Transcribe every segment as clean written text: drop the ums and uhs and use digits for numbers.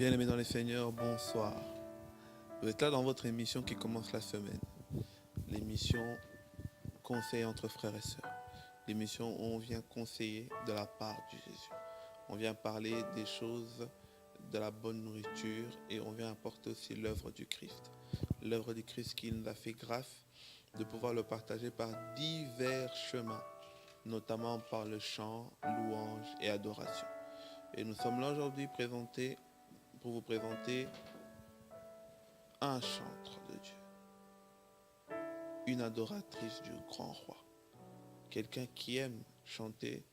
Bien-aimés dans les Seigneurs, bonsoir. Vous êtes là dans votre émission qui commence la semaine. L'émission Conseil entre frères et sœurs. L'émission où on vient conseiller de la part de Jésus. On vient parler des choses de la bonne nourriture et on vient apporter aussi l'œuvre du Christ. L'œuvre du Christ qui nous a fait grâce de pouvoir le partager par divers chemins, notamment par le chant, louange et adoration. Et nous sommes là aujourd'hui pour vous présenter un chantre de Dieu, une adoratrice du grand roi, quelqu'un qui aime chanter,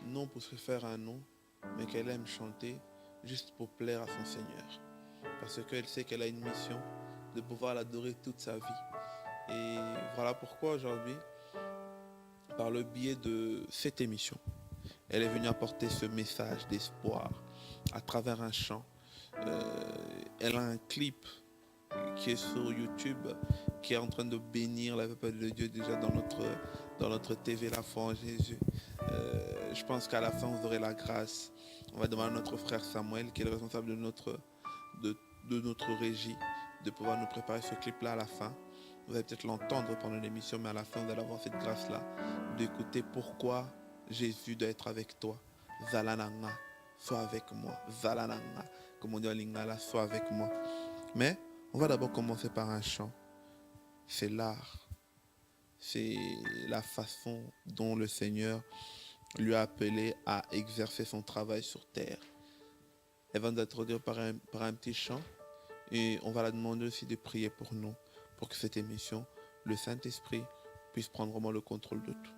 non pour se faire un nom, mais qu'elle aime chanter juste pour plaire à son Seigneur, parce qu'elle sait qu'elle a une mission de pouvoir l'adorer toute sa vie. Et voilà pourquoi aujourd'hui, par le biais de cette émission, elle est venue apporter ce message d'espoir à travers un chant. Elle a un clip qui est sur YouTube, qui est en train de bénir la peuple de Dieu déjà dans notre TV La foi en Jésus. Je pense qu'à la fin, vous aurez la grâce. On va demander à notre frère Samuel, qui est le responsable de notre régie, de pouvoir nous préparer ce clip-là à la fin. Vous allez peut-être l'entendre pendant l'émission, mais à la fin, vous allez avoir cette grâce-là d'écouter pourquoi Jésus doit être avec toi. Zalananga, sois avec moi. Zalananga, comme on dit en lingala, sois avec moi. Mais on va d'abord commencer par un chant. C'est l'art. C'est la façon dont le Seigneur lui a appelé à exercer son travail sur terre. Elle va nous introduire par un petit chant. Et on va la demander aussi de prier pour nous, pour que cette émission, le Saint-Esprit, puisse prendre vraiment le contrôle de tout.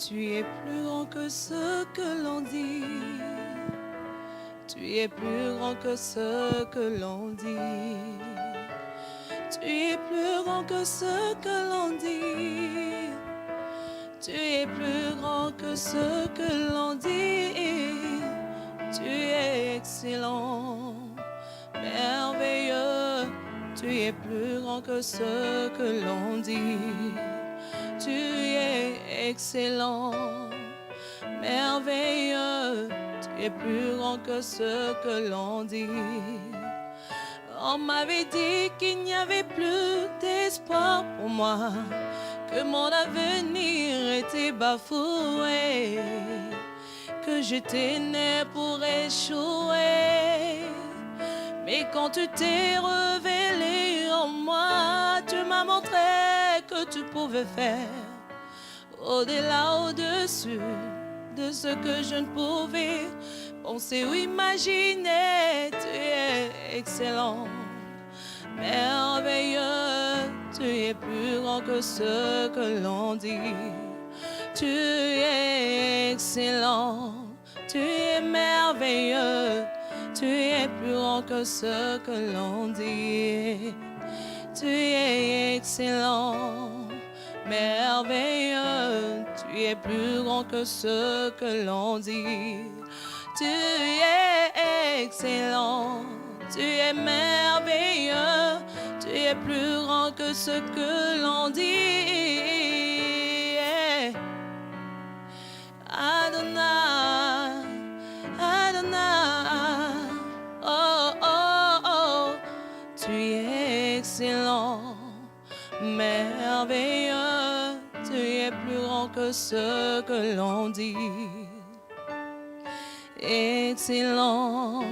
Tu es plus grand que ce que l'on dit. Tu es plus grand que ce que l'on dit. Tu es plus grand que ce que l'on dit. Tu es plus grand que ce que l'on dit. Tu es excellent, merveilleux. Tu es plus grand que ce que l'on dit. Tu es excellent, merveilleux. Tu es plus grand que ce que l'on dit. On m'avait dit qu'il n'y avait plus d'espoir pour moi, que mon avenir était bafoué, que j'étais né pour échouer. Mais quand tu t'es révélé en moi, tu m'as montré que tu pouvais faire au-delà, au-dessus de ce que je ne pouvais penser ou imaginer. Tu es excellent, merveilleux. Tu es plus grand que ce que l'on dit. Tu es excellent, tu es merveilleux. Tu es plus grand que ce que l'on dit. Tu es excellent, merveilleux. Tu es plus grand que ce que l'on dit. Tu es excellent, tu es merveilleux. Tu es plus grand que ce que l'on dit. Adonai, Adonai, oh, oh, oh. Tu es excellent, merveilleux. Tu es plus grand que ce que l'on dit. Excellent,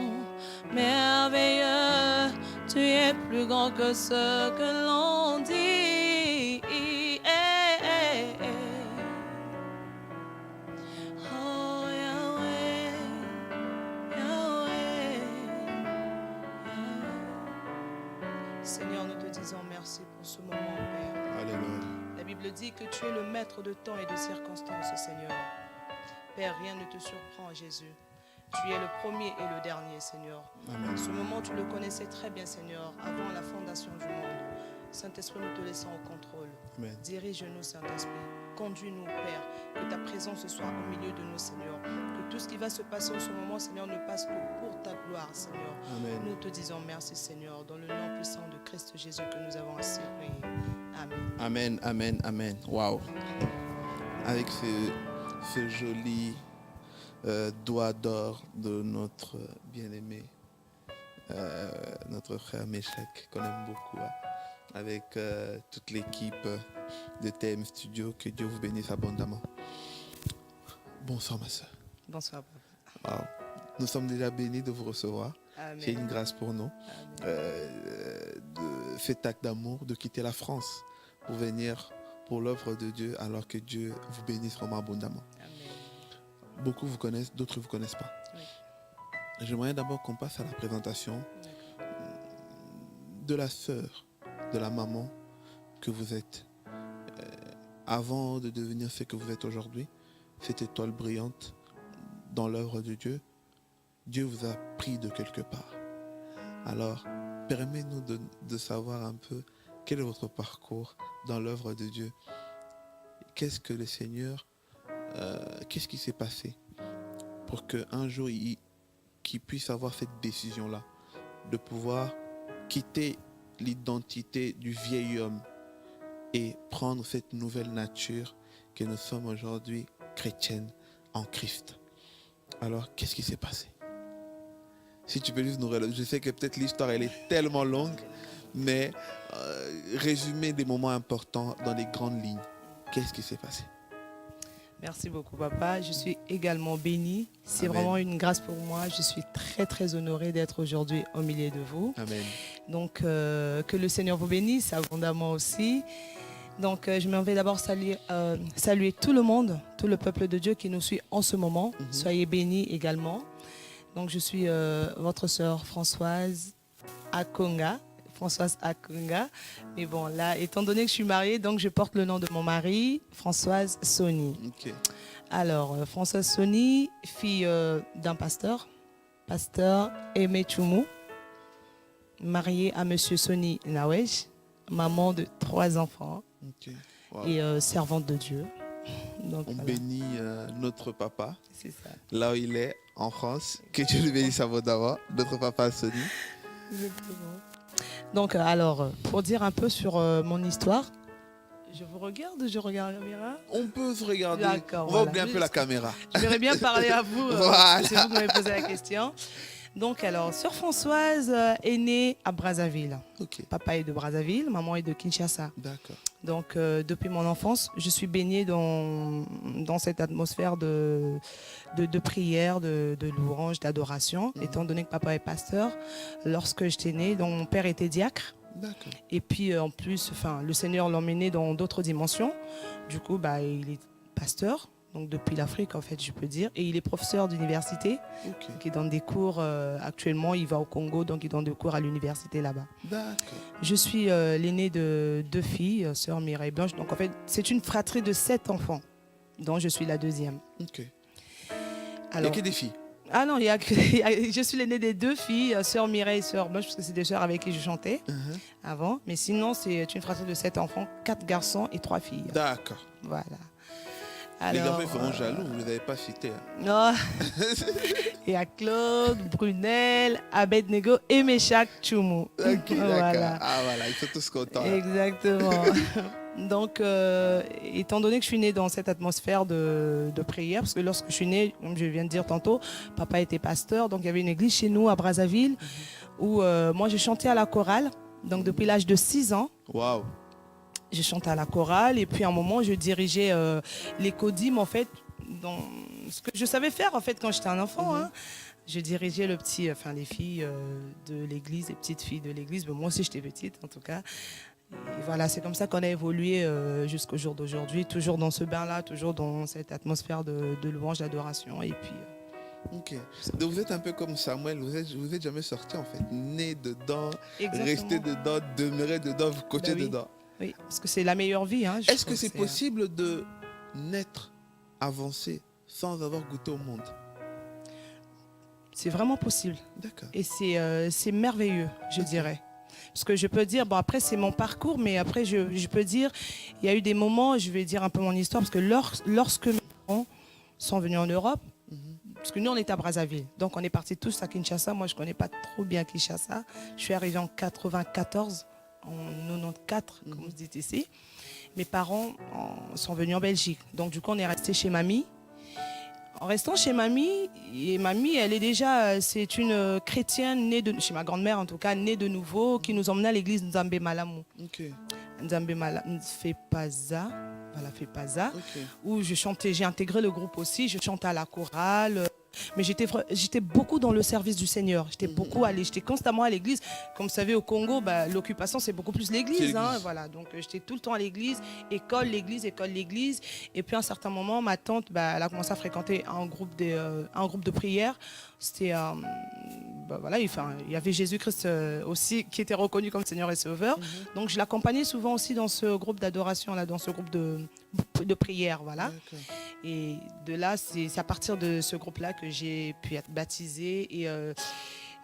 merveilleux. Tu es plus grand que ce que l'on dit. Oh Yahweh, Yahweh, Yahweh. Seigneur, nous te disons merci pour ce moment, Père. Alléluia. La Bible dit que tu es le maître de temps et de circonstances, Seigneur. Père, rien ne te surprend, Jésus. Tu es le premier et le dernier, Seigneur. Amen. Ce moment, tu le connaissais très bien, Seigneur, avant la fondation du monde. Saint-Esprit, nous te laissons au contrôle. Amen. Dirige-nous, Saint-Esprit. Conduis-nous, Père. Que ta présence soit au milieu de nous, Seigneur. Que tout ce qui va se passer en ce moment, Seigneur, ne passe que pour ta gloire, Seigneur. Amen. Nous te disons merci, Seigneur, dans le nom puissant de Christ Jésus que nous avons ainsi prié. Amen. Amen, amen, amen. Waouh. Avec ce joli doigt d'or de notre bien-aimé, notre frère Meshach, qu'on aime beaucoup, hein, avec toute l'équipe de TM Studio. Que Dieu vous bénisse abondamment. Bonsoir, ma soeur. Bonsoir, papa. Waouh. Nous sommes déjà bénis de vous recevoir. Amen. C'est une grâce pour nous. De cet acte d'amour, de quitter la France pour venir pour l'œuvre de Dieu, alors que Dieu vous bénisse vraiment abondamment. Amen. Beaucoup vous connaissent, d'autres ne vous connaissent pas. Oui. J'aimerais d'abord qu'on passe à la présentation de la sœur, de la maman que vous êtes. Avant de devenir ce que vous êtes aujourd'hui, cette étoile brillante dans l'œuvre de Dieu, Dieu vous a pris de quelque part. Alors, permettez-nous de savoir un peu quel est votre parcours dans l'œuvre de Dieu. Qu'est-ce que le Seigneur, qu'est-ce qui s'est passé pour qu'un jour, qu'il puisse avoir cette décision-là, de pouvoir quitter l'identité du vieil homme et prendre cette nouvelle nature que nous sommes aujourd'hui chrétiennes en Christ. Alors, qu'est-ce qui s'est passé? Si tu peux juste nous relayer. Je sais que peut-être l'histoire, elle est tellement longue, mais résumer des moments importants dans les grandes lignes. Qu'est-ce qui s'est passé? Merci beaucoup, papa. Je suis également bénie. C'est Amen. vraiment une grâce pour moi. Je suis très, très honorée d'être aujourd'hui au milieu de vous. Amen. Donc, que le Seigneur vous bénisse abondamment aussi. Donc, je m'en vais d'abord saluer tout le monde, tout le peuple de Dieu qui nous suit en ce moment. Soyez bénis également. Donc, je suis votre sœur Françoise Akonga. Mais bon, là, étant donné que je suis mariée, donc je porte le nom de mon mari, Françoise Sony. Ok. Alors, Françoise Sony, fille d'un pasteur Aimé Choumou, mariée à Monsieur Sony Nawej, maman de 3 enfants Ok. Wow. et servante de Dieu. Donc, On voilà, bénit notre papa, c'est ça. là où il est, en France. Que Dieu le bénisse abondamment. Notre papa Sony. Exactement. Donc, alors, pour dire un peu sur mon histoire, je vous regarde, je regarde la caméra. On peut se regarder. D'accord, On va voilà. oublier un peu la caméra. J'aimerais bien parler à vous, Voilà. c'est vous qui m'avez posé la question. Donc, alors, sœur Françoise est née à Brazzaville. Ok. Papa est de Brazzaville, maman est de Kinshasa. D'accord. Donc, depuis mon enfance, je suis baignée dans cette atmosphère de prière, de louange, d'adoration. Étant donné que papa est pasteur, lorsque j'étais née, donc mon père était diacre. D'accord. Et puis, en plus, le Seigneur l'a emmené dans d'autres dimensions. Du coup, il est pasteur, donc depuis l'Afrique, en fait, je peux dire. Et il est professeur d'université. Ok. Donc, il donne des cours actuellement. Il va au Congo, donc il donne des cours à l'université là-bas. D'accord. Je suis l'aînée de 2 filles, sœur Mireille Blanche. Donc en fait, c'est une fratrie de 7 enfants, dont je suis la 2e. Ok. Il n'y a Alors, que des filles. ah non, je suis l'aînée des 2 filles, sœur Mireille et sœur Blanche, parce que c'est des sœurs avec qui je chantais avant. Mais sinon, c'est une fratrie de 7 enfants, 4 garçons et 3 filles. D'accord. Voilà. Les Alors, garçons ils feront jaloux, vous ne les avez pas cités. Hein. non. Il y a Claude, Brunel, Abednego et Meshach Choumou. Ok, d'accord. Voilà. Ah voilà, ils sont tous contents. Là. Exactement. Donc, étant donné que je suis née dans cette atmosphère de prière, parce que lorsque je suis née, comme je viens de dire tantôt, papa était pasteur, donc il y avait une église chez nous à Brazzaville, où moi j'ai chanté à la chorale, donc depuis l'âge de 6 ans. Waouh. J'ai chanté à la chorale et puis à un moment je dirigeais les codimes en fait, dans ce que je savais faire en fait quand j'étais un enfant. Hein. Je dirigeais les filles de l'église, les petites filles de l'église. Mais moi aussi j'étais petite en tout cas. Et voilà, c'est comme ça qu'on a évolué jusqu'au jour d'aujourd'hui, toujours dans ce bain-là, toujours dans cette atmosphère de louange, d'adoration. Et puis. Ok. Donc vous êtes un peu comme Samuel, vous êtes jamais sorti en fait, né dedans, Exactement. resté dedans, demeuré dedans, vous coachez oui. dedans. Oui, parce que c'est la meilleure vie. Hein, Est-ce que c'est possible de naître, avancer sans avoir goûté au monde? C'est vraiment possible. D'accord. Et c'est merveilleux, je dirais. Parce que je peux dire, bon après c'est mon parcours, mais après je peux dire, il y a eu des moments, je vais dire un peu mon histoire, parce que lorsque mes parents sont venus en Europe, parce que nous on est à Brazzaville, donc on est partis tous à Kinshasa. Moi je connais pas trop bien Kinshasa. Je suis arrivée en 94, en 94 comme vous dites ici. Mes parents sont venus en Belgique, donc du coup on est resté chez mamie. En restant chez mamie, et mamie, elle est déjà, c'est une chrétienne née chez ma grand-mère en tout cas, née de nouveau, qui nous emmenait à l'église Nzambe Malamu. Ok. Nzambe Malamu, Fepaza, voilà Fepaza, Ok. où je chantais, j'ai intégré le groupe aussi, je chantais à la chorale. Mais j'étais beaucoup dans le service du Seigneur. J'étais constamment à l'église. Comme vous savez, au Congo, l'occupation, c'est beaucoup plus l'église. Hein, voilà. Donc, j'étais tout le temps à l'église, école, l'église. Et puis, à un certain moment, ma tante, elle a commencé à fréquenter un groupe de prière. C'était, voilà, il y avait Jésus-Christ aussi, qui était reconnu comme Seigneur et Sauveur. Donc, je l'accompagnais souvent aussi dans ce groupe d'adoration, là, dans ce groupe de prière, voilà. Et de là, c'est à partir de ce groupe-là que j'ai pu être baptisée. Et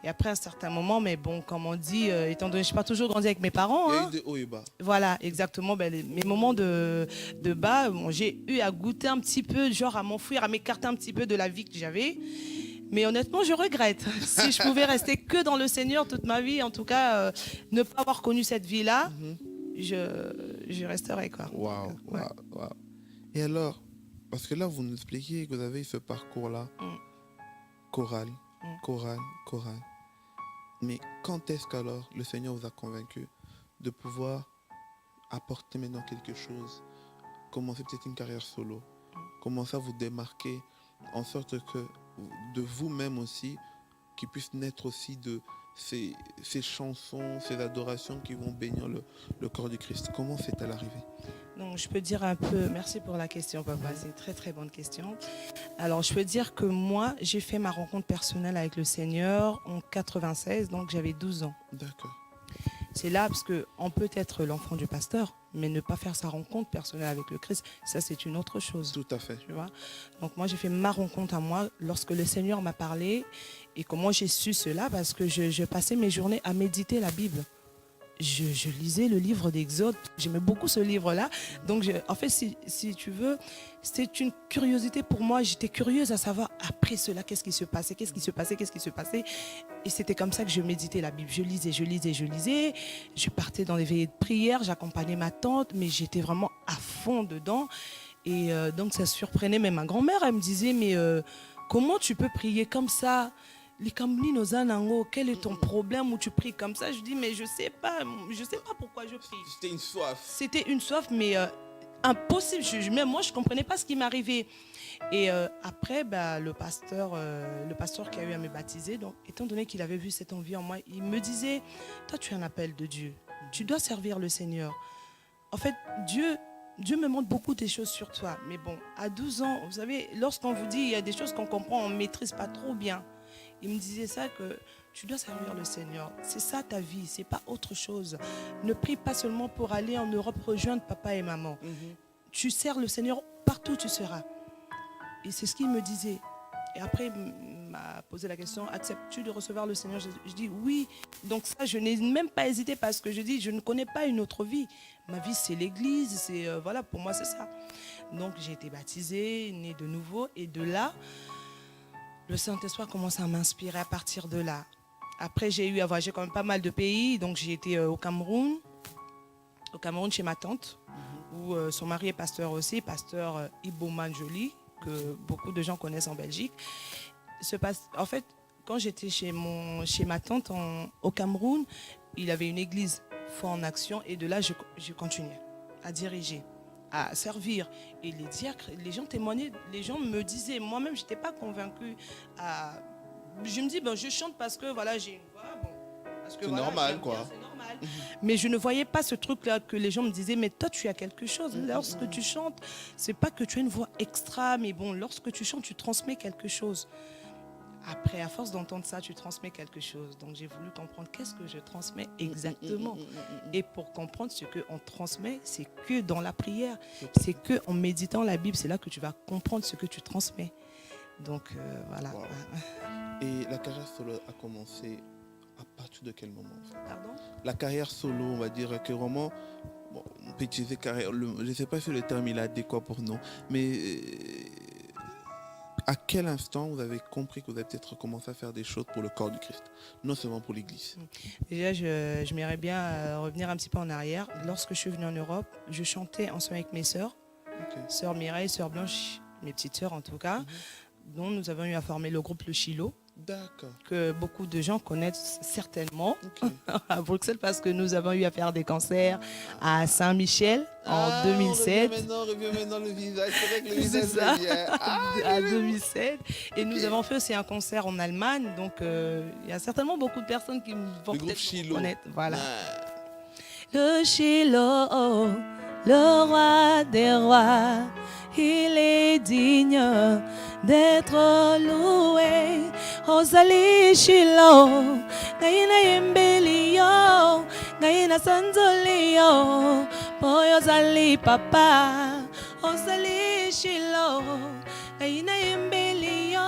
après un certain moment, mais bon, comme on dit, étant donné que je n'ai pas toujours grandi avec mes parents. Il y a eu des hauts et bas. Voilà, exactement. Mes moments de bas, bon, j'ai eu à goûter un petit peu, genre à m'enfuir, à m'écarter un petit peu de la vie que j'avais. Mais honnêtement, je regrette. Si je pouvais rester que dans le Seigneur toute ma vie, en tout cas, ne pas avoir connu cette vie-là, je resterais, quoi. Waouh, waouh. Et alors, parce que là, vous nous expliquez que vous avez ce parcours-là, chorale. Mais quand est-ce qu'alors le Seigneur vous a convaincu de pouvoir apporter maintenant quelque chose, commencer peut-être une carrière solo, commencer à vous démarquer en sorte que de vous-même aussi, qui puisse naître aussi de ces chansons, ces adorations qui vont bénir le corps du Christ. Comment c'est-elle arrivé? Donc, je peux dire un peu, merci pour la question, papa, c'est une très très bonne question. Alors, je peux dire que moi, j'ai fait ma rencontre personnelle avec le Seigneur en 96, donc j'avais 12 ans. D'accord. C'est là parce qu'on peut être l'enfant du pasteur, mais ne pas faire sa rencontre personnelle avec le Christ, ça c'est une autre chose. Tout à fait. Tu vois. Donc moi j'ai fait ma rencontre à moi lorsque le Seigneur m'a parlé. Et comment j'ai su cela? Parce que je passais mes journées à méditer la Bible. Je lisais le livre d'Exode, j'aimais beaucoup ce livre-là. Donc, en fait, si tu veux, c'était une curiosité pour moi. J'étais curieuse à savoir après cela, qu'est-ce qui se passait. Et c'était comme ça que je méditais la Bible. Je lisais. Je partais dans des veillées de prière, j'accompagnais ma tante, mais j'étais vraiment à fond dedans. Et donc, ça surprenait même ma grand-mère. Elle me disait, mais comment tu peux prier comme ça? Quel est ton problème où tu pries comme ça? Je dis, mais je sais pas pourquoi je prie. C'était une soif. C'était une soif, mais impossible. Même moi, je ne comprenais pas ce qui m'arrivait. Et après, le pasteur qui a eu à me baptiser, donc, étant donné qu'il avait vu cette envie en moi, il me disait, toi, tu as un appel de Dieu. Tu dois servir le Seigneur. En fait, Dieu me montre beaucoup des choses sur toi. Mais bon, à 12 ans, vous savez, lorsqu'on vous dit, il y a des choses qu'on comprend, on ne maîtrise pas trop bien. Il me disait ça, que tu dois servir le Seigneur. C'est ça ta vie, c'est pas autre chose. Ne prie pas seulement pour aller en Europe rejoindre papa et maman. Tu sers le Seigneur partout où tu seras. Et c'est ce qu'il me disait. Et après, il m'a posé la question, acceptes-tu de recevoir le Seigneur? Je dis oui. Donc ça, je n'ai même pas hésité parce que je dis, je ne connais pas une autre vie. Ma vie, c'est l'église. Voilà, pour moi, c'est ça. Donc j'ai été baptisée, née de nouveau. Et de là, le Saint-Esprit commence à m'inspirer à partir de là. Après, j'ai eu à voyager quand même pas mal de pays. Donc, j'ai été au Cameroun chez ma tante, où son mari est pasteur aussi, pasteur Iboman Joly, que beaucoup de gens connaissent en Belgique. En fait, quand j'étais chez ma tante au Cameroun, il avait une église Foi en Action. Et de là, je continuais à diriger, à servir. Et les diacres, les gens témoignaient, les gens me disaient, moi-même, je n'étais pas convaincue. Je me dis, je chante parce que voilà, j'ai une voix. Bon, c'est normal, quoi. C'est normal. Mais je ne voyais pas ce truc-là que les gens me disaient, mais toi, tu as quelque chose. Lorsque tu chantes, c'est pas que tu as une voix extra, mais bon, lorsque tu chantes, tu transmets quelque chose. Après, à force d'entendre ça, tu transmets quelque chose. Donc, j'ai voulu comprendre qu'est-ce que je transmets exactement. Et pour comprendre ce qu'on transmet, c'est que dans la prière, c'est que en méditant la Bible, c'est là que tu vas comprendre ce que tu transmets. Donc, voilà. Wow. Et la carrière solo a commencé à partir de quel moment en fait? Pardon? La carrière solo, on va dire que vraiment, bon, on peut utiliser carrière, je ne sais pas si le terme il est adéquat pour nous, mais à quel instant vous avez compris que vous avez peut-être commencé à faire des choses pour le corps du Christ, non seulement pour l'Église? Déjà, je m'aimerais bien revenir un petit peu en arrière. Lorsque je suis venue en Europe, je chantais ensemble avec mes sœurs, Ok. sœur Mireille, sœur Blanche, mes petites sœurs en tout cas, Mhm. dont nous avons eu à former le groupe Le Chilo, D'accord. que beaucoup de gens connaissent certainement Ok. à Bruxelles parce que nous avons eu à faire des concerts à Saint-Michel en Ah, 2007. On revient maintenant le visage. C'est vrai que le C'est visage ça, revient. Ah, à 2007. Et nous avons fait aussi un concert en Allemagne. Donc, il y a certainement beaucoup de personnes qui vont le groupe peut-être Shiloh. connaître. Voilà. Ah, Le Shiloh, le roi des rois, il est digne d'être loué. Osali Shiloh, Gaina Yembelio, Gaina Sanzolio, Poyozali Papa, Osali Shiloh, Gaina Yembelio,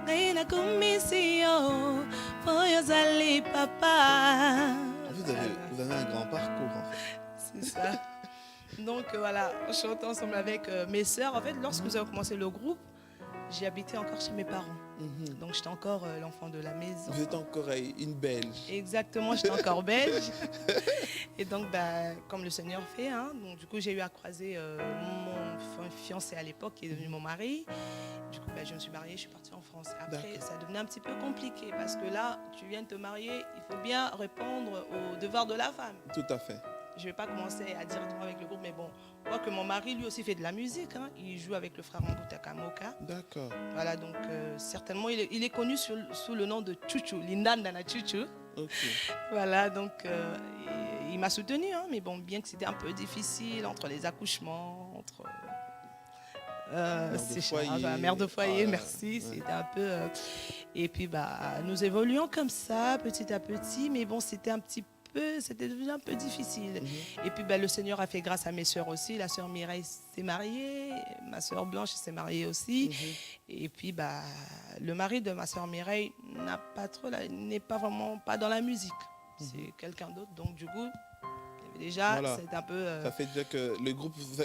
Gaina Kumisio, Poyozali Papa. vous avez un grand parcours en fait. C'est ça. Donc voilà, on chante ensemble avec mes sœurs. En fait, lorsque nous avons commencé le groupe, j'ai habité encore chez mes parents. Mhm. Donc j'étais encore l'enfant de la maison. Vous êtes encore une Belge. Exactement, j'étais encore belge. Et donc, comme le Seigneur fait, hein, donc, du coup, j'ai eu à croiser mon fiancé à l'époque, qui est devenu mon mari. Du coup, je me suis mariée, je suis partie en France. Après, D'accord. ça devenait un petit peu compliqué parce que là, tu viens de te marier, il faut bien répondre aux devoirs de la femme. Tout à fait. Je ne vais pas commencer à directement avec le groupe, mais bon, je vois que mon mari, lui aussi, fait de la musique. Hein. Il joue avec le frère Mboutaka Moka. D'accord. Voilà, donc certainement, il est connu sous le nom de Chuchu, Lindandana Chuchu. Ok. Voilà, donc il m'a soutenu, hein, mais bon, bien que c'était un peu difficile entre les accouchements, entre mère de foyer, merci, ouais. c'était un peu... et puis, nous évoluons comme ça, petit à petit, mais bon, c'était devenu un peu difficile. Mhm. Et puis, le Seigneur a fait grâce à mes sœurs aussi. La sœur Mireille s'est mariée, ma sœur Blanche s'est mariée aussi. Mhm. Et puis, le mari de ma sœur Mireille n'est pas vraiment pas dans la musique. C'est quelqu'un d'autre. Donc, du coup, déjà, Voilà. c'est un peu... Ça fait déjà que le groupe, ça,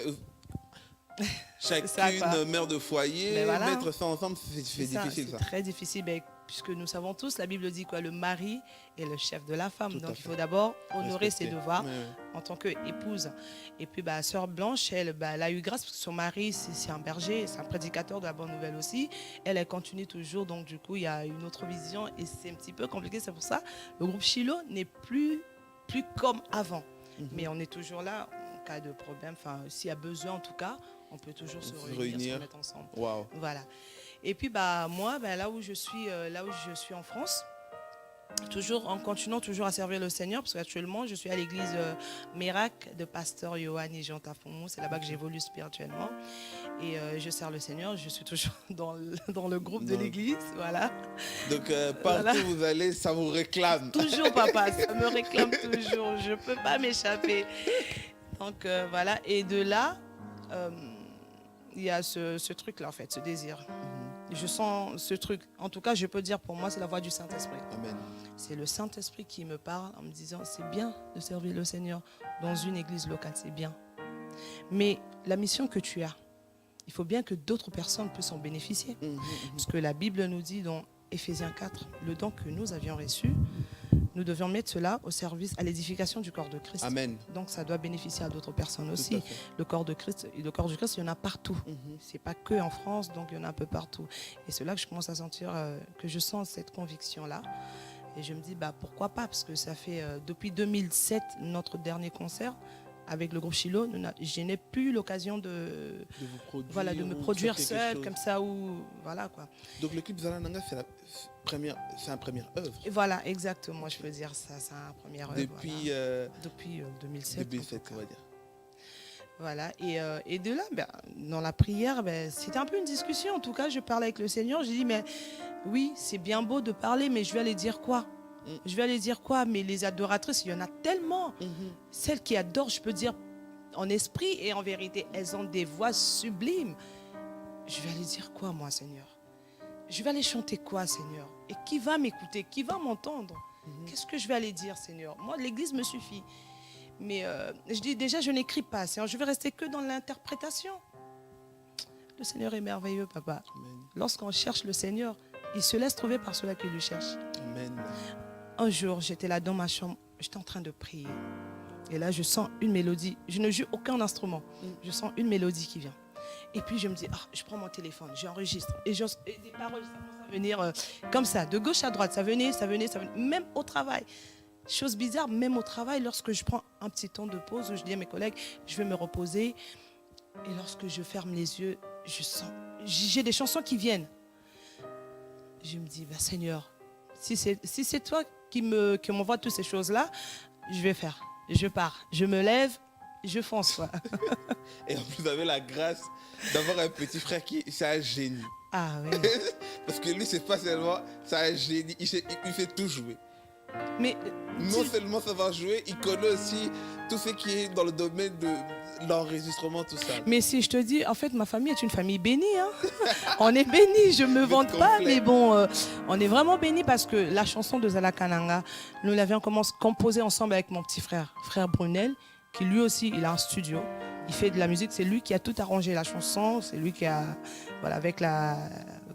chacune mère de foyer, Mais voilà. mettre ça ensemble, c'est difficile ça. C'est très difficile, puisque nous savons tous, la Bible dit quoi? Le mari est le chef de la femme. Tout à Donc, il fait. faut d'abord honorer Respecter. ses devoirs Ouais, ouais. en tant qu'épouse. Et puis, sœur Blanche, elle a eu grâce parce que son mari, c'est un berger, c'est un prédicateur de la bonne nouvelle aussi. Elle continue toujours. Donc, du coup, il y a une autre vision et c'est un petit peu compliqué. C'est pour ça le groupe Shiloh n'est plus comme avant. Mhm. Mais on est toujours là en cas de problème. Enfin, s'il y a besoin, en tout cas, on peut toujours se réunir, se mettre ensemble. Waouh. Voilà. Et puis moi, là où je suis en France, toujours en continuant toujours à servir le Seigneur, parce qu'actuellement je suis à l'église Miracle de pasteur Johan et Jean Tafomou. C'est là-bas que j'évolue spirituellement et je sers le Seigneur. Je suis toujours dans le groupe de l'église, voilà. Donc partout Voilà. où vous allez, ça vous réclame. Toujours papa, ça me réclame toujours. Je peux pas m'échapper. Donc voilà. Et de là, il y a ce truc-là en fait, ce désir. Je sens ce truc. En tout cas, je peux dire pour moi, c'est la voix du Saint-Esprit. Amen. C'est le Saint-Esprit qui me parle en me disant, c'est bien de servir le Seigneur dans une église locale, c'est bien. Mais la mission que tu as, il faut bien que d'autres personnes puissent en bénéficier. Parce que la Bible nous dit dans Éphésiens 4, le don que nous avions reçu, nous devions mettre cela au service, à l'édification du corps de Christ. Amen. Donc ça doit bénéficier à d'autres personnes Tout aussi. à fait. Le corps du Christ, il y en a partout. C'est pas que en France, donc il y en a un peu partout. Et c'est là que je commence à sentir que je sens cette conviction-là. Et je me dis, pourquoi pas? Parce que ça fait depuis 2007, notre dernier concert avec le groupe Shiloh, je n'ai plus l'occasion de me produire seule comme ça. Voilà, quoi. Donc le clip Zalananga, c'est la première œuvre. Et voilà, exactement, je peux dire ça, c'est la première œuvre. Depuis, depuis 2007. 2007, on va dire. Voilà, et de là, dans la prière, c'était un peu une discussion. En tout cas, je parlais avec le Seigneur, j'ai dit, mais oui, c'est bien beau de parler, mais je vais aller dire quoi? Je vais aller dire quoi? Mais les adoratrices, il y en a tellement. Celles qui adorent, je peux dire, en esprit et en vérité, elles ont des voix sublimes. Je vais aller dire quoi, moi, Seigneur? Je vais aller chanter quoi, Seigneur? Et qui va m'écouter? Qui va m'entendre? Qu'est-ce que je vais aller dire, Seigneur? Moi, l'église me suffit. Mais je dis déjà, je n'écris pas, Seigneur. Je vais rester que dans l'interprétation. Le Seigneur est merveilleux, papa. Amen. Lorsqu'on cherche le Seigneur, il se laisse trouver par ceux-là qui le cherchent. Amen. Un jour, j'étais là dans ma chambre, j'étais en train de prier. Et là, je sens une mélodie. Je ne joue aucun instrument. Je sens une mélodie qui vient. Et puis, je me dis, je prends mon téléphone, j'enregistre. Et des paroles, ça commence à venir comme ça, de gauche à droite. Ça venait. Même au travail. Chose bizarre, même au travail, lorsque je prends un petit temps de pause, où je dis à mes collègues, je vais me reposer. Et lorsque je ferme les yeux, j'ai des chansons qui viennent. Je me dis, Seigneur, si c'est toi qui m'envoie toutes ces choses-là, je vais faire. Je pars, je me lève, je fonce. Quoi. Et en plus, vous avez la grâce d'avoir un petit frère c'est un génie. Ah oui. Parce que lui, c'est pas seulement, c'est un génie, il fait tout jouer. Mais non seulement savoir jouer, il connaît aussi tout ce qui est dans le domaine de l'enregistrement, tout ça. Mais si je te dis, en fait, ma famille est une famille bénie. Hein. On est bénis, je ne me vante pas, mais bon, on est vraiment bénis parce que la chanson de Zala Kananga, nous l'avions composée ensemble avec mon petit frère Brunel, qui lui aussi, il a un studio. Il fait de la musique, c'est lui qui a tout arrangé la chanson, c'est lui qui a, voilà, avec la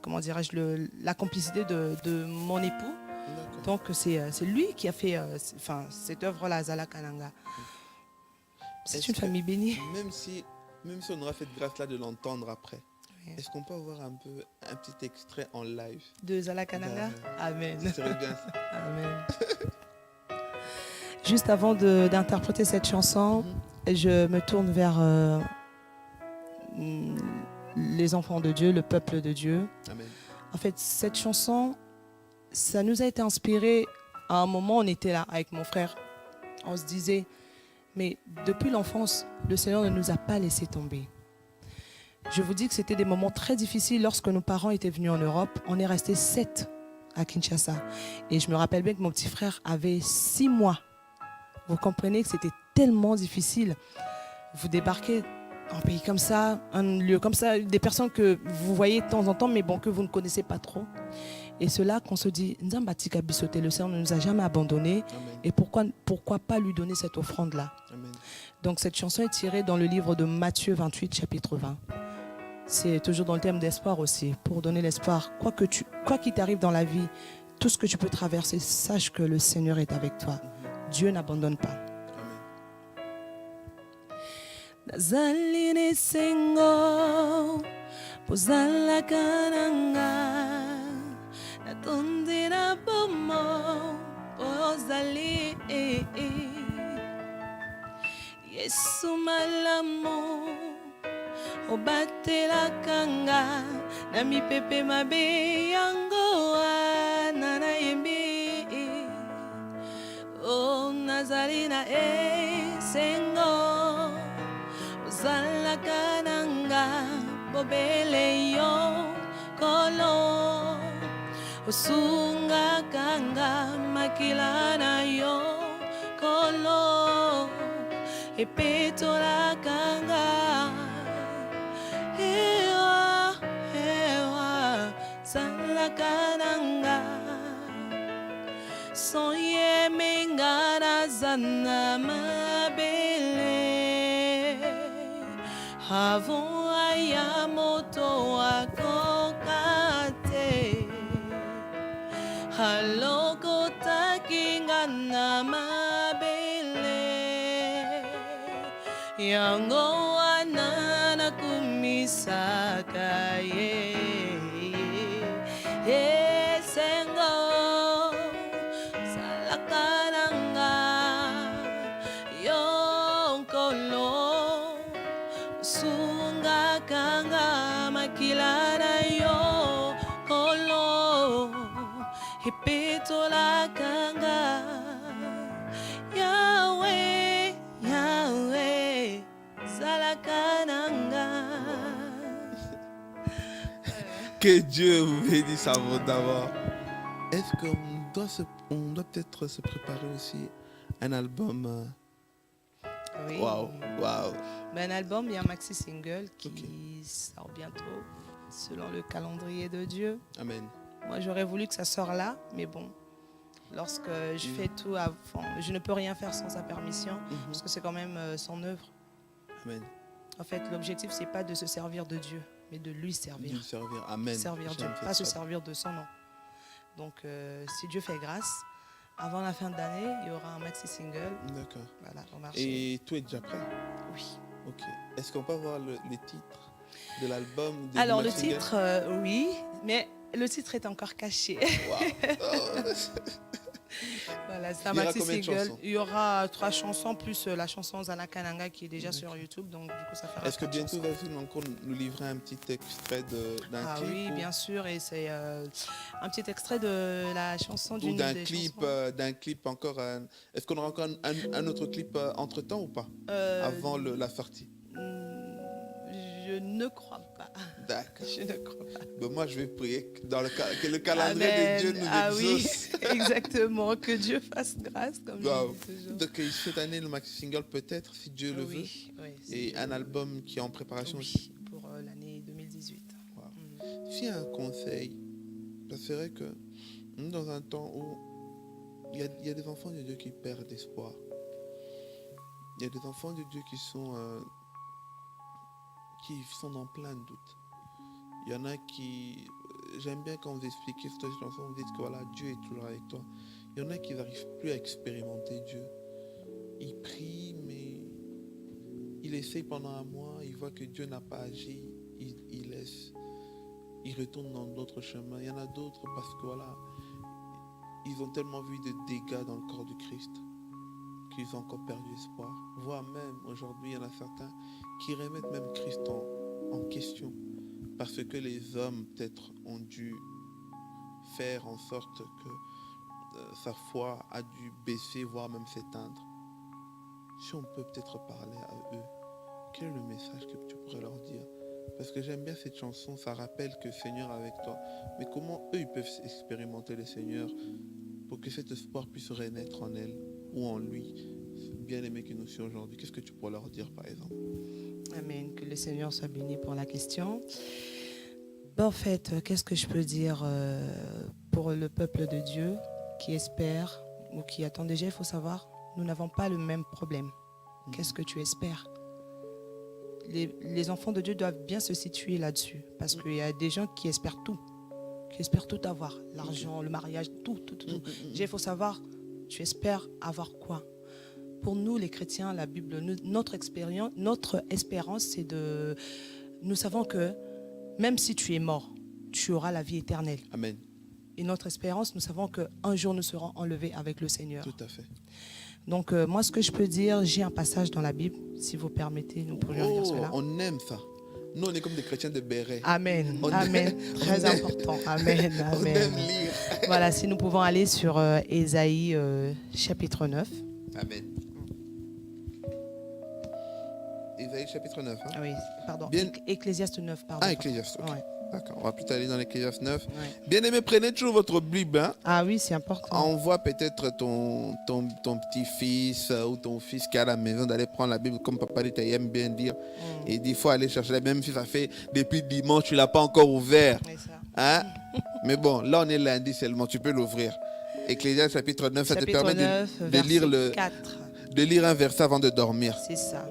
complicité de mon époux. Donc c'est lui qui a fait cette œuvre-là, Zala Kananga. C'est une famille bénie. Même si on aura cette grâce-là de l'entendre après, oui. Est-ce qu'on peut avoir un petit extrait en live de Zala Kananga? Amen. Ça serait bien ça. Amen. Juste avant d'interpréter cette chanson, je me tourne vers les enfants de Dieu, le peuple de Dieu. Amen. En fait, cette chanson, ça nous a été inspiré à un moment, on était là avec mon frère. On se disait, mais depuis l'enfance, le Seigneur ne nous a pas laissé tomber. Je vous dis que c'était des moments très difficiles lorsque nos parents étaient venus en Europe. On est resté 7 à Kinshasa. Et je me rappelle bien que mon petit frère avait 6 mois. Vous comprenez que c'était tellement difficile. Vous débarquez un pays comme ça, un lieu comme ça, des personnes que vous voyez de temps en temps, mais bon, que vous ne connaissez pas trop. Et c'est là qu'on se dit, Nzambatika Bisoté, le Seigneur ne nous a jamais abandonnés. Amen. Et pourquoi pas lui donner cette offrande-là? Amen. Donc cette chanson est tirée dans le livre de Matthieu 28, chapitre 20. C'est toujours dans le thème d'espoir aussi, pour donner l'espoir. Quoi qu'il t'arrive dans la vie, tout ce que tu peux traverser, sache que le Seigneur est avec toi. Dieu n'abandonne pas. Zaline sengo pozala kananga natondera bomo pozali Yesu malamu obatela kanga na mipepe mabe yango nana yembi o nazarina sengo Zala kananga bobele yo kolo Osunga kanga makilana yo kolo Epetola kanga Ewa Zala kananga Sonye mengana zana mabele Avon ayamoto akokate Haloko takinga na mabele Yango anana kumisaka ye Sengo salakananga Yonkolo Sunga kanga makilana yo kolo Hipitola kanga Yahweh, Yahweh Zalakananga. Que Dieu vous bénisse abondamment. Est-ce qu'on doit peut-être se préparer aussi un album Oui. Waouh. Un album, il y a un maxi single qui sort bientôt, selon le calendrier de Dieu. Amen. Moi, j'aurais voulu que ça sorte là, mais bon, Lorsque je fais tout, je ne peux rien faire sans sa permission, parce que c'est quand même son œuvre. Amen. En fait, l'objectif, c'est pas de se servir de Dieu, mais de lui servir. De lui servir. Amen. Servir Dieu, J'aime pas cette se phrase. servir de son nom. Donc, si Dieu fait grâce, avant la fin d'année, il y aura un maxi single. D'accord. Voilà, au marché. Et tu es déjà prêt? Oui. Ok. Est-ce qu'on peut avoir les titres de l'album? Alors, le titre, oui, mais le titre est encore caché. Wow. Voilà, c'est un Il y aura maxi combien de single. chansons? Il y aura 3 chansons plus la chanson Zana Kananga qui est déjà sur YouTube. Donc, du coup, ça fera Est-ce que 4 bientôt chansons. vas-tu encore nous livrer un petit extrait d'un Ah clip? oui, ou, bien sûr. Et c'est un petit extrait de la chanson ou d'une d'un des clip, chansons. d'un clip encore. Est-ce qu'on aura encore un autre clip entre temps ou pas? Avant la sortie? Je ne crois pas. D'accord. Je ne crois pas. Ben, moi, je vais prier que le calendrier de Dieu nous Ah oui, exauce. exactement. Que Dieu fasse grâce, comme Wow. je dis toujours. Donc, cette année, le maxi single peut-être, si Dieu le veut. Oui, Et un album qui est en préparation oui, aussi. pour l'année 2018. Wow. Mm. S'il y a un conseil, ça serait que nous, dans un temps où il y a des enfants de Dieu qui perdent espoir, il y a des enfants de Dieu qui sont dans plein de doutes. Il y en a qui... J'aime bien quand vous expliquez cette chanson, vous dites que voilà, Dieu est toujours avec toi. Il y en a qui n'arrivent plus à expérimenter Dieu. Ils prient, mais ils essayent pendant un mois, ils voient que Dieu n'a pas agi, ils laissent, ils retournent dans d'autres chemins. Il y en a d'autres parce que voilà, ils ont tellement vu de dégâts dans le corps du Christ qu'ils ont encore perdu espoir. Voire même aujourd'hui, il y en a certains qui remettent même Christ en question parce que les hommes peut-être ont dû faire en sorte que sa foi a dû baisser, voire même s'éteindre. Si on peut peut-être parler à eux, quel est le message que tu pourrais leur dire? Parce que j'aime bien cette chanson, ça rappelle que le Seigneur est avec toi. Mais comment eux, ils peuvent expérimenter le Seigneur pour que cet espoir puisse renaître en elle ou en lui? Bien aimé que nous sommes aujourd'hui, qu'est-ce que tu pourrais leur dire par exemple? Amen. Que le Seigneur soit béni pour la question. Ben, en fait, qu'est-ce que je peux dire pour le peuple de Dieu qui espère ou qui attend déjà? Il faut savoir, nous n'avons pas le même problème. Qu'est-ce que tu espères? Les enfants de Dieu doivent bien se situer là-dessus. Parce qu'il y a des gens qui espèrent tout avoir. L'argent, le mariage, tout. Déjà, il faut savoir, tu espères avoir quoi? Pour nous, les chrétiens, la Bible, notre espérance, c'est de... Nous savons que même si tu es mort, tu auras la vie éternelle. Amen. Et notre espérance, nous savons qu'un jour, nous serons enlevés avec le Seigneur. Tout à fait. Donc, moi, ce que je peux dire, j'ai un passage dans la Bible. Si vous permettez, nous pourrions lire cela. On aime ça. Nous, on est comme des chrétiens de béret. Amen. Amen. Très important. Amen. On aime lire. Voilà, si nous pouvons aller sur Ésaïe chapitre 9. Amen. Ésaïe chapitre 9. Hein? Oui, pardon. Bien... Ecclésiaste 9, pardon. Ah, Ecclésiaste. Okay. Ouais. D'accord, on va plutôt aller dans l'Ecclésiaste 9. Ouais. Bien aimé, prenez toujours votre Bible. Hein? Ah oui, c'est important. Envoie peut-être ton petit-fils ou ton fils qui est à la maison d'aller prendre la Bible, comme papa dit, aime bien dire. Et il faut aller chercher la Bible, même si ça fait depuis dimanche, tu ne l'as pas encore ouvert. Oui, ça. Hein? Mais bon, là on est lundi seulement, tu peux l'ouvrir. Ecclésiaste chapitre 9, ça te permet 9, de lire de lire un verset avant de dormir. C'est ça.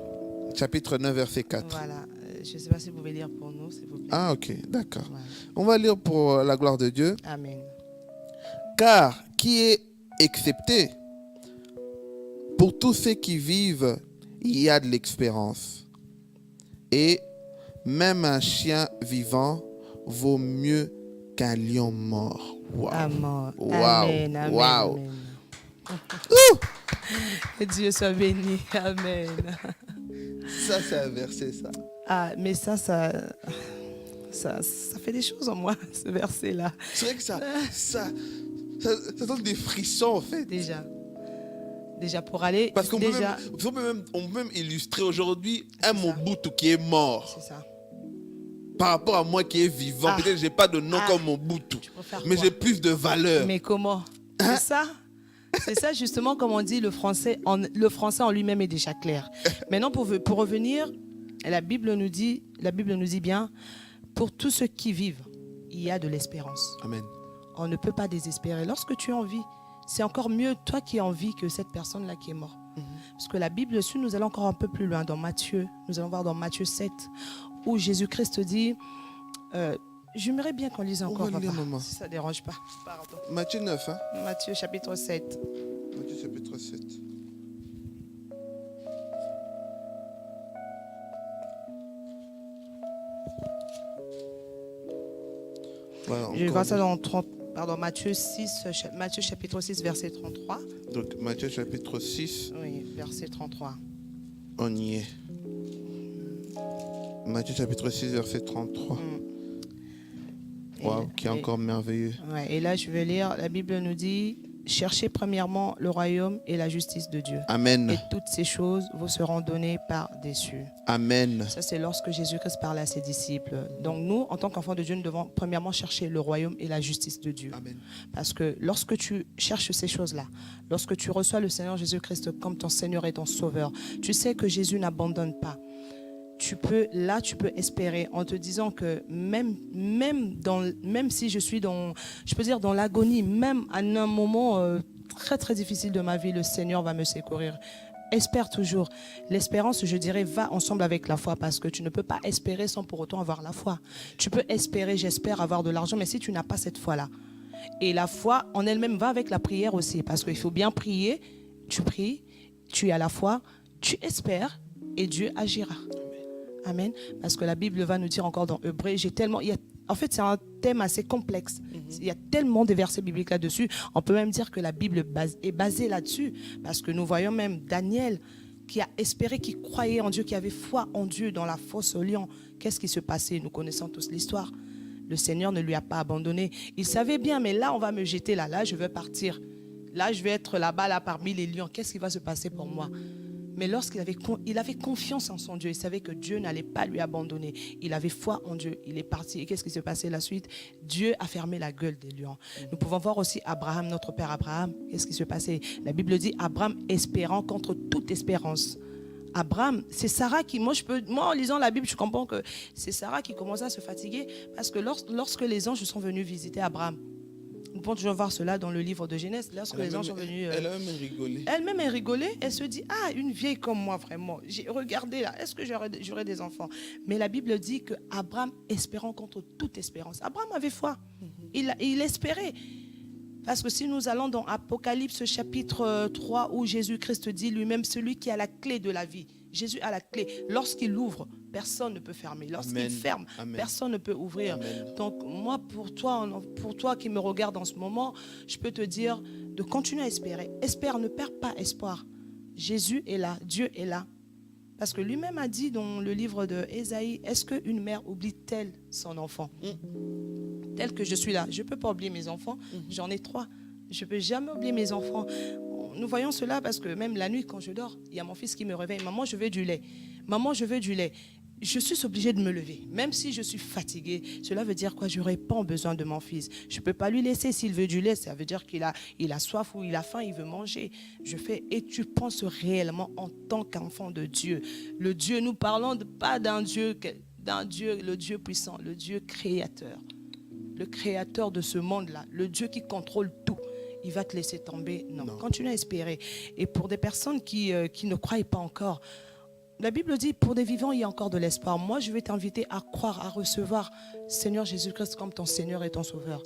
Chapitre 9, verset 4. Voilà. Je ne sais pas si vous pouvez lire pour nous, s'il vous plaît. Ah, ok, d'accord. Voilà. On va lire pour la gloire de Dieu. Amen. Car qui est excepté? Pour tous ceux qui vivent, il y a de l'expérience. Et même un chien vivant vaut mieux qu'un lion mort. Wow. Amen. Wow. Amen. Amen. Wow. Amen. Que Dieu soit béni. Amen. Ça, c'est un verset, ça. Ah, mais ça fait des choses en moi, ce verset-là. C'est vrai que ça donne des frissons, en fait. Déjà pour aller... Parce qu'on déjà... peut même illustrer aujourd'hui un Mobutu qui est mort. C'est ça. Par rapport à moi qui est vivant. Peut-être que je n'ai pas de nom comme Mobutu. Mais j'ai plus de valeur. Mais comment? C'est ça? C'est ça justement, comme on dit, le français en lui-même est déjà clair. Maintenant, pour revenir, la Bible nous dit bien, pour tous ceux qui vivent, il y a de l'espérance. Amen. On ne peut pas désespérer. Lorsque tu es en vie, c'est encore mieux toi qui es en vie que cette personne-là qui est morte. Parce que la Bible dessus, nous allons encore un peu plus loin dans Matthieu. Nous allons voir dans Matthieu 7, où Jésus-Christ dit, j'aimerais bien qu'on lise encore, va lire, papa, maman. si ça ne dérange pas. Pardon. Matthieu 9, hein? Matthieu chapitre 7. Matthieu chapitre 7. Voilà, Je vais encore voir ça dans Matthieu 6, Matthieu chapitre 6, verset 33. Donc Matthieu chapitre 6, Oui, verset 33. on y est. Matthieu chapitre 6, verset 33. Waouh, qui est encore merveilleux. Ouais, et là, je vais lire, la Bible nous dit, cherchez premièrement le royaume et la justice de Dieu. Amen. Et toutes ces choses vous seront données par-dessus. Amen. Ça, c'est lorsque Jésus-Christ parlait à ses disciples. Donc nous, en tant qu'enfants de Dieu, nous devons premièrement chercher le royaume et la justice de Dieu. Amen. Parce que lorsque tu cherches ces choses-là, lorsque tu reçois le Seigneur Jésus-Christ comme ton Seigneur et ton Sauveur, tu sais que Jésus n'abandonne pas. Tu peux espérer en te disant que même si je suis dans l'agonie, même à un moment très très difficile de ma vie, le Seigneur va me secourir. Espère toujours. L'espérance, je dirais, va ensemble avec la foi, parce que tu ne peux pas espérer sans pour autant avoir la foi. Tu peux espérer, j'espère avoir de l'argent, mais si tu n'as pas cette foi-là, et la foi en elle-même va avec la prière aussi, parce qu'il faut bien prier. Tu pries, tu as la foi, tu espères et Dieu agira. Amen. Parce que la Bible va nous dire encore dans Hébreux, en fait, c'est un thème assez complexe. Il y a tellement de versets bibliques là-dessus. On peut même dire que la Bible est basée là-dessus. Parce que nous voyons même Daniel qui a espéré, qui croyait en Dieu, qui avait foi en Dieu dans la fosse au lion. Qu'est-ce qui se passait? Nous connaissons tous l'histoire. Le Seigneur ne lui a pas abandonné. Il savait bien, mais là, on va me jeter là. Là, je vais partir. Là, je vais être là-bas, parmi les lions. Qu'est-ce qui va se passer pour moi? Mais lorsqu'il avait confiance en son Dieu, il savait que Dieu n'allait pas lui abandonner. Il avait foi en Dieu. Il est parti. Et qu'est-ce qui s'est passé la suite? Dieu a fermé la gueule des lions. Nous pouvons voir aussi Abraham, notre père Abraham. Qu'est-ce qui s'est passé? La Bible dit Abraham espérant contre toute espérance. Abraham, c'est Sarah qui, moi en lisant la Bible, je comprends que c'est Sarah qui commençait à se fatiguer, parce que lorsque les anges sont venus visiter Abraham, nous pouvons toujours voir cela dans le livre de Genèse. Lorsque les anges sont venus... Elle a même rigolé. Elle-même a rigolé. Elle se dit, une vieille comme moi, vraiment. Regardez là, est-ce que j'aurai des enfants? Mais la Bible dit qu'Abraham, espérant contre toute espérance. Abraham avait foi. Il espérait. Parce que si nous allons dans Apocalypse chapitre 3, où Jésus-Christ dit lui-même, celui qui a la clé de la vie. Jésus a la clé. Lorsqu'il ouvre, personne ne peut fermer. Lorsqu'il ferme, personne ne peut ouvrir. Amen. Donc moi, pour toi qui me regarde en ce moment, je peux te dire de continuer à espérer. Espère, ne perds pas espoir. Jésus est là, Dieu est là. Parce que lui-même a dit dans le livre de Ésaïe, est-ce qu'une mère oublie-t-elle son enfant? Tel que je suis là, je ne peux pas oublier mes enfants. J'en ai 3. Je ne peux jamais oublier mes enfants. Nous voyons cela parce que même la nuit, quand je dors, il y a mon fils qui me réveille. Maman, je veux du lait. Maman, je veux du lait. Je suis obligée de me lever. Même si je suis fatiguée, cela veut dire quoi? Je réponds aux besoins de mon fils. Je ne peux pas lui laisser. S'il veut du lait, ça veut dire qu'il a soif ou il a faim, il veut manger. Et tu penses réellement en tant qu'enfant de Dieu. Le Dieu, nous parlons pas d'un Dieu, le Dieu puissant, le Dieu créateur. Le créateur de ce monde-là, le Dieu qui contrôle tout. Il va te laisser tomber. Non, continue à espérer. Et pour des personnes qui ne croient pas encore, la Bible dit, pour des vivants, il y a encore de l'espoir. Moi, je vais t'inviter à croire, à recevoir Seigneur Jésus-Christ comme ton Seigneur et ton Sauveur.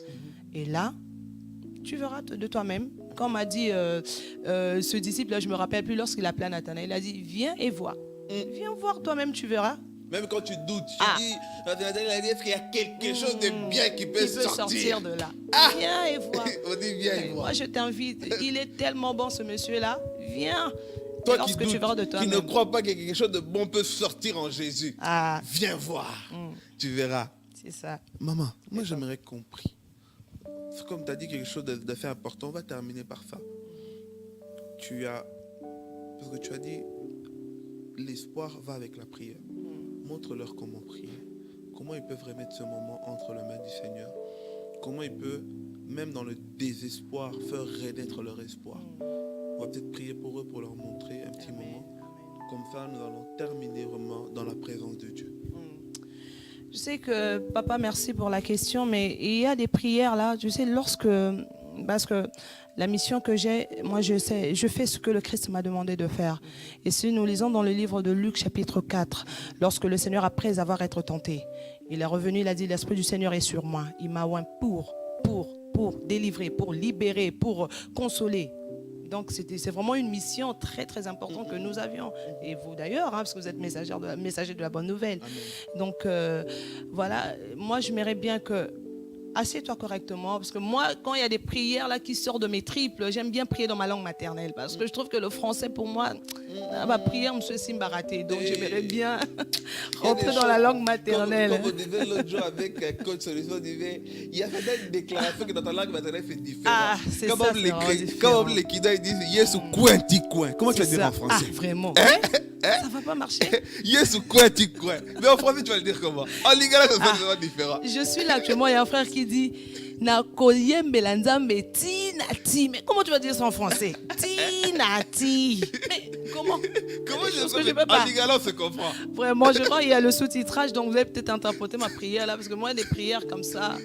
Et là, tu verras de toi-même. Comme m'a dit ce disciple-là, je ne me rappelle plus, lorsqu'il appelait Nathanaël, il a dit, viens et vois. Viens voir toi-même, tu verras. Même quand tu doutes, tu dis, est-ce qu'il y a quelque chose de bien qui peut sortir de là? Viens et vois. On dit viens et vois. Moi, je t'invite. Il est tellement bon, ce monsieur-là. Viens. Toi qui doutes, qui ne crois pas que quelque chose de bon peut sortir en Jésus, viens voir. Tu verras. C'est ça. Maman, moi j'aimerais compris. C'est comme tu as dit quelque chose de fait important. On va terminer par ça. Parce que tu as dit, l'espoir va avec la prière. Montre-leur comment prier. Comment ils peuvent remettre ce moment entre les mains du Seigneur. Comment ils peuvent, même dans le désespoir, faire renaître leur espoir. On va peut-être prier pour eux, pour leur montrer un petit moment. Comme ça, nous allons terminer vraiment dans la présence de Dieu. Je sais que, papa, merci pour la question, mais il y a des prières là. Tu sais, lorsque Parce que la mission que j'ai, moi je sais, je fais ce que le Christ m'a demandé de faire. Et si nous lisons dans le livre de Luc chapitre 4, lorsque le Seigneur, après avoir été tenté, il est revenu, il a dit, l'Esprit du Seigneur est sur moi. Il m'a oint pour délivrer, pour libérer, pour consoler. Donc c'est vraiment une mission très très importante que nous avions. Et vous d'ailleurs, hein, parce que vous êtes messager de la bonne nouvelle. Amen. Donc voilà, moi je m'aimerais bien que assieds-toi correctement, parce que moi, quand il y a des prières là qui sortent de mes triples, j'aime bien prier dans ma langue maternelle, parce que je trouve que le français, pour moi, ma prière, monsieur Simba raté. Donc, j'aimerais bien rentrer dans la langue maternelle. Comme on disait l'autre jour avec Coach Solution, il y a certaines déclarations que dans ta langue maternelle, c'est différent. Ah, c'est ça, Comme les Kida, ils disent « Yesu coin, ti coin ». Comment tu vas dire en français? Ah, vraiment? Ça va pas marcher. Yesu coin, ti coin. Mais en français, tu vas le dire comment? En lingala, c'est vraiment différent. Je suis là actuellement, il y a un frère qui dit na koyembe la nzambe ti na ti. Mais comment tu vas dire ça en français? Ti na ti. Mais comment je peux pas. En lingala, on se comprend. Vraiment, je crois qu'il y a le sous-titrage, donc vous allez peut-être interpréter ma prière là, parce que moi, des prières comme ça,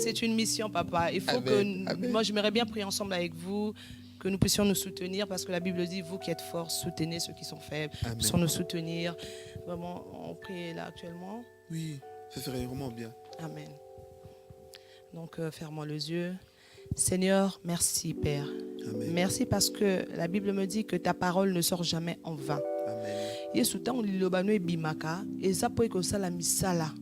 c'est une mission, papa. Il faut moi, j'aimerais bien prier ensemble avec vous, que nous puissions nous soutenir, parce que la Bible dit, vous qui êtes forts, soutenez ceux qui sont faibles, nous puissions nous soutenir. Vraiment, on prie là actuellement. Oui, ce serait vraiment bien. Amen. Donc, fermons les yeux. Seigneur, merci Père. Amen. Merci parce que la Bible me dit que ta parole ne sort jamais en vain. Amen. Yesu tango lilobano ebimaka eza po ekosala misala.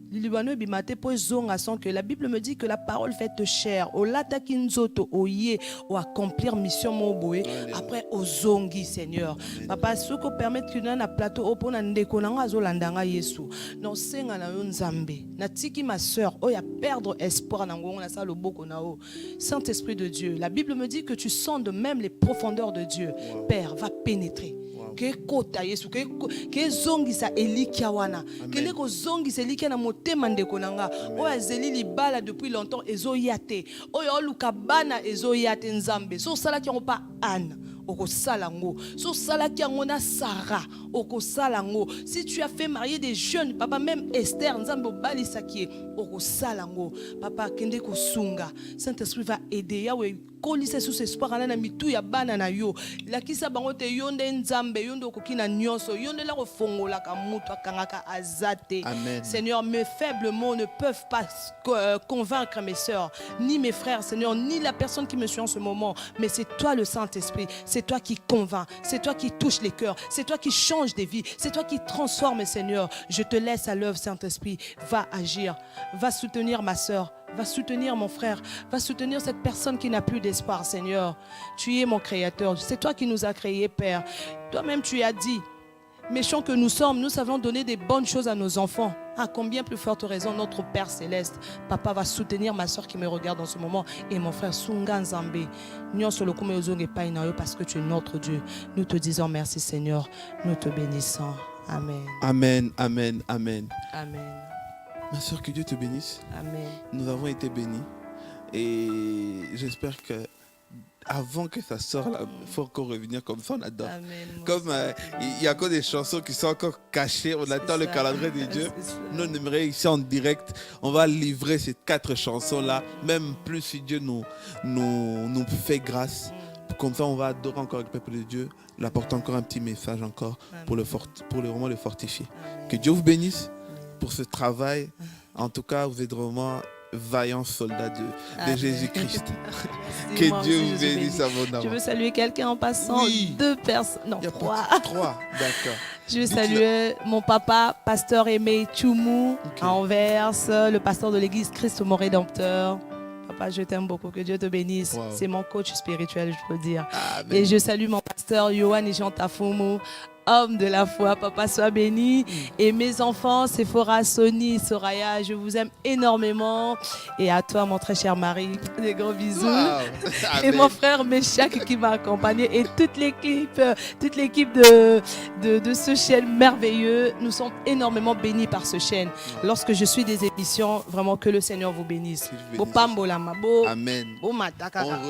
Lilibano bimate po zonga sans que la Bible me dit que la parole fait chair au lata kinzoto oye ou accomplir mission moboé après au zongi Seigneur. Amen. Papa soko permettre que na plateau opona ndeko nanga azolandanga Yesu. Non senga na yo nzambe. Na tiki ma sœur o ya perdre espoir na ngongo na sa loboko na o. Saint-Esprit de Dieu, la Bible me dit que tu sens de même les profondeurs de Dieu. Wow. Père, va pénétrer. Que kota Yesu que zongisa elikia wana que leko zongisa elikia na motema ndeko nanga o azeli libala depuis longtemps ezoyate o yo luka bana ezoyate nzambe so sala ki pa Anne okosalango so sala ki na Sarah okosalango si tu as fait marier des jeunes papa même Esther nzambe obalisaki okosalango papa kende ko sunga Saint-Esprit va aider yawe kolise sous espoir na mitu ya bana na yo lakisa bango te yonde nzambe yonde okokina nyonso yonde la kofongola ka mutu akangaka azate. Seigneur, mes faibles mots ne peuvent pas convaincre mes sœurs ni mes frères Seigneur ni la personne qui me suit en ce moment, mais c'est toi le Saint-Esprit, c'est toi qui convainc, c'est toi qui touche les cœurs, c'est toi qui change des vies, c'est toi qui transforme Seigneur. Je te laisse à l'œuvre Saint-Esprit, va agir, va soutenir ma sœur, va soutenir mon frère, va soutenir cette personne qui n'a plus d'espoir, Seigneur. Tu es mon créateur, c'est toi qui nous as créés, Père. Toi-même, tu as dit, méchants que nous sommes, nous savons donner des bonnes choses à nos enfants. À combien plus forte raison notre Père Céleste. Papa va soutenir ma soeur qui me regarde en ce moment et mon frère Sunga Nzambe. Parce que tu es notre Dieu. Nous te disons merci, Seigneur. Nous te bénissons. Amen. Amen, amen, amen. Amen. Ma soeur, que Dieu te bénisse. Amen. Nous avons été bénis. Et j'espère que avant que ça sorte, il faut encore revenir comme ça, on adore. Amen. Comme il y a encore des chansons qui sont encore cachées, on attend le calendrier de Dieu. Nous, on aimerait ici en direct, on va livrer ces 4 chansons-là, même plus si Dieu nous fait grâce. Comme ça, on va adorer encore le peuple de Dieu, lui apporter encore un petit message encore pour vraiment le fortifier. Amen. Que Dieu vous bénisse pour ce travail. En tout cas, vous êtes vraiment vaillants soldats de Jésus-Christ. Que Dieu vous bénisse abondamment. Je veux saluer quelqu'un en passant. Oui. 2 personnes. Non, 3. 3, d'accord. Je veux saluer mon papa, pasteur Aimé Tchoumou, à Anvers, le pasteur de l'église Christ mon Rédempteur. Papa, je t'aime beaucoup. Que Dieu te bénisse. Wow. C'est mon coach spirituel, je peux dire. Amen. Et je salue mon pasteur Yohan Jean Tafoumou, homme de la foi. Papa, sois béni. Et mes enfants, Sephora, Sony, Soraya, je vous aime énormément. Et à toi, mon très cher mari, des gros bisous. Wow. Et mon frère Méchak qui m'a accompagné. Et toute l'équipe de ce chaîne merveilleux. Nous sommes énormément bénis par ce chaîne. Lorsque je suis des émissions, vraiment que le Seigneur vous bénisse. Amen. On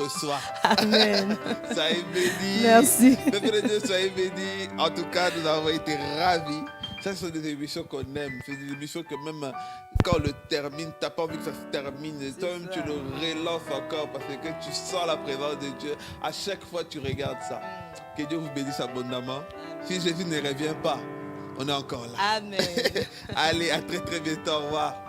reçoit. Amen. Soyez bénis. Merci. Peuple de Dieu, soyez bénis. En tout cas, nous avons été ravis Ça, ce sont des émissions qu'on aime. C'est des émissions que même quand on le termine, tu n'as pas envie que ça se termine. Et toi-même, tu le relances encore parce que tu sens la présence de Dieu. À chaque fois, tu regardes ça. Que Dieu vous bénisse abondamment. Si Jésus ne revient pas, on est encore là. Amen. Allez, à très très bientôt. Au revoir.